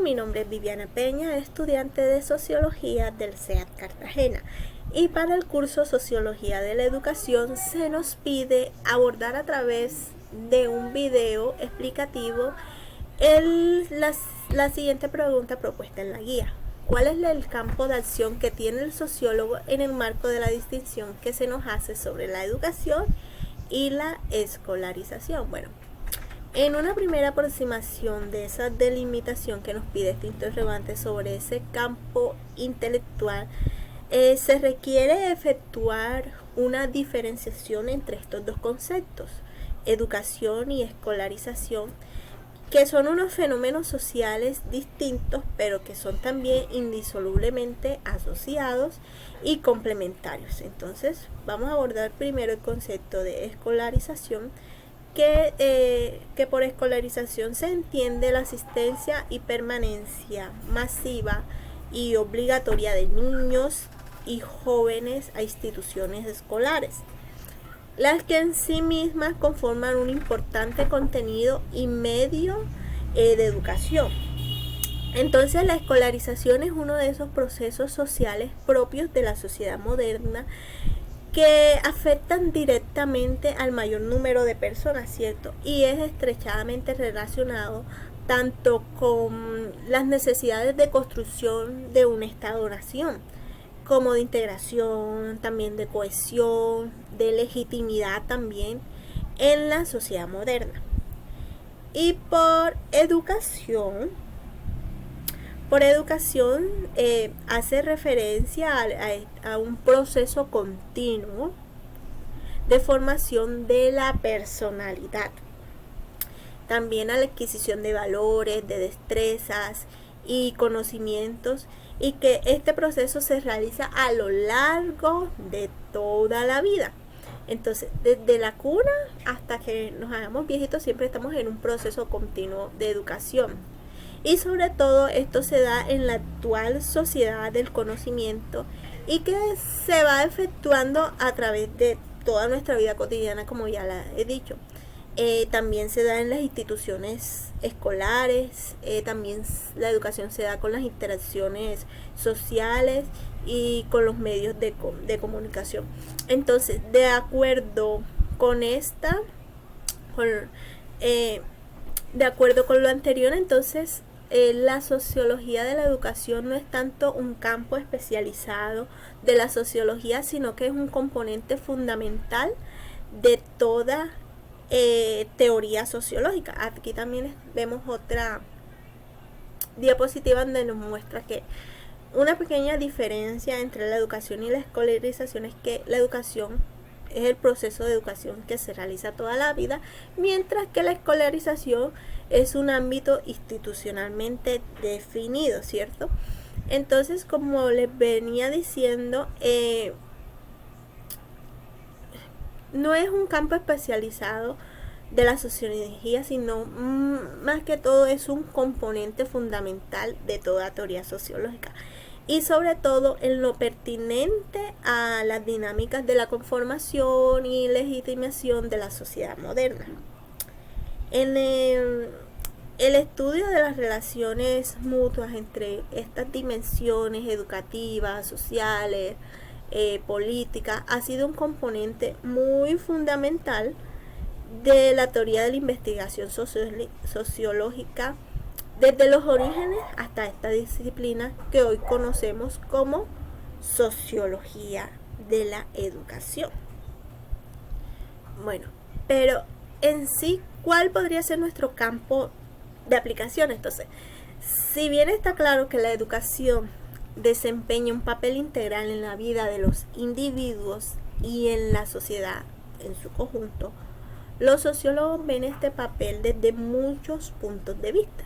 mi nombre es Viviana Peña, estudiante de Sociología del CEAT Cartagena. Y para el curso Sociología de la Educación se nos pide abordar a través de un video explicativo la siguiente pregunta propuesta en la guía. ¿Cuál es el campo de acción que tiene el sociólogo en el marco de la distinción que se nos hace sobre la educación y la escolarización? Bueno, en una primera aproximación de esa delimitación que nos pide este interrogante sobre ese campo intelectual, se requiere efectuar una diferenciación entre estos dos conceptos, educación y escolarización, que son unos fenómenos sociales distintos, pero que son también indisolublemente asociados y complementarios. Entonces, vamos a abordar primero el concepto de escolarización, que por escolarización se entiende la asistencia y permanencia masiva y obligatoria de niños y jóvenes a instituciones escolares, las que en sí mismas conforman un importante contenido y medio de educación. Entonces, la escolarización es uno de esos procesos sociales propios de la sociedad moderna que afectan directamente al mayor número de personas, ¿cierto? Y es estrechamente relacionado tanto con las necesidades de construcción de un Estado-nación, como de integración, también de cohesión, de legitimidad también en la sociedad moderna. Y por educación hace referencia a un proceso continuo de formación de la personalidad, también a la adquisición de valores, de destrezas y conocimientos, y que este proceso se realiza a lo largo de toda la vida. Entonces, desde la cuna hasta que nos hagamos viejitos, siempre estamos en un proceso continuo de educación. Y sobre todo esto se da en la actual sociedad del conocimiento y que se va efectuando a través de toda nuestra vida cotidiana, como ya la he dicho. También se da en las instituciones escolares, también la educación se da con las interacciones sociales y con los medios de comunicación. Entonces, de acuerdo con de acuerdo con lo anterior, entonces la sociología de la educación no es tanto un campo especializado de la sociología, sino que es un componente fundamental de toda teoría sociológica. Aquí también vemos otra diapositiva donde nos muestra que una pequeña diferencia entre la educación y la escolarización es que la educación es el proceso de educación que se realiza toda la vida, mientras que la escolarización es un ámbito institucionalmente definido, ¿cierto? Entonces, como les venía diciendo, no es un campo especializado de la sociología, sino más que todo es un componente fundamental de toda teoría sociológica, y sobre todo en lo pertinente a las dinámicas de la conformación y legitimación de la sociedad moderna. En el estudio de las relaciones mutuas entre estas dimensiones educativas, sociales, políticas, ha sido un componente muy fundamental de la teoría de la investigación sociológica desde los orígenes hasta esta disciplina que hoy conocemos como sociología de la educación. Bueno, pero en sí, ¿cuál podría ser nuestro campo de aplicación? Entonces, si bien está claro que la educación desempeña un papel integral en la vida de los individuos y en la sociedad en su conjunto, los sociólogos ven este papel desde muchos puntos de vista.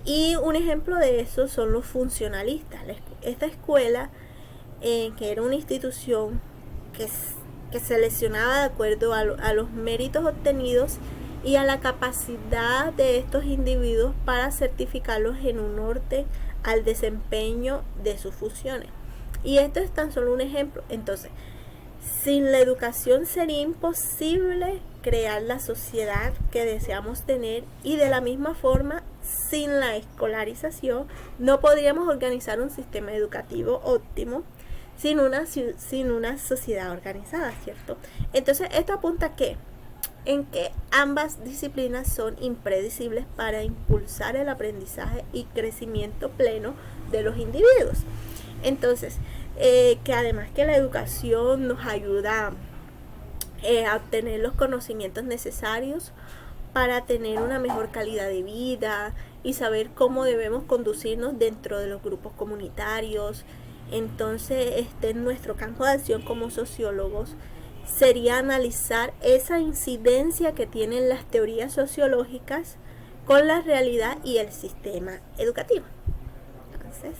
Y un ejemplo de eso son los funcionalistas. Esta escuela, que era una institución que seleccionaba de acuerdo a los méritos obtenidos y a la capacidad de estos individuos para certificarlos en un orden al desempeño de sus funciones. Y esto es tan solo un ejemplo. Entonces, sin la educación sería imposible crear la sociedad que deseamos tener, y de la misma forma, sin la escolarización no podríamos organizar un sistema educativo óptimo sin una sociedad organizada, ¿cierto? Entonces, esto apunta a ¿qué? En que ambas disciplinas son impredecibles para impulsar el aprendizaje y crecimiento pleno de los individuos. Entonces, que además que la educación nos ayuda a obtener los conocimientos necesarios para tener una mejor calidad de vida y saber cómo debemos conducirnos dentro de los grupos comunitarios. Entonces, en nuestro campo de acción como sociólogos sería analizar esa incidencia que tienen las teorías sociológicas con la realidad y el sistema educativo. Entonces,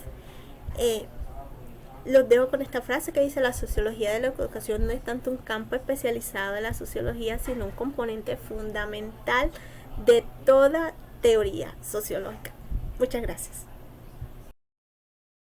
los dejo con esta frase que dice: la sociología de la educación no es tanto un campo especializado de la sociología, sino un componente fundamental de toda teoría sociológica. Muchas gracias.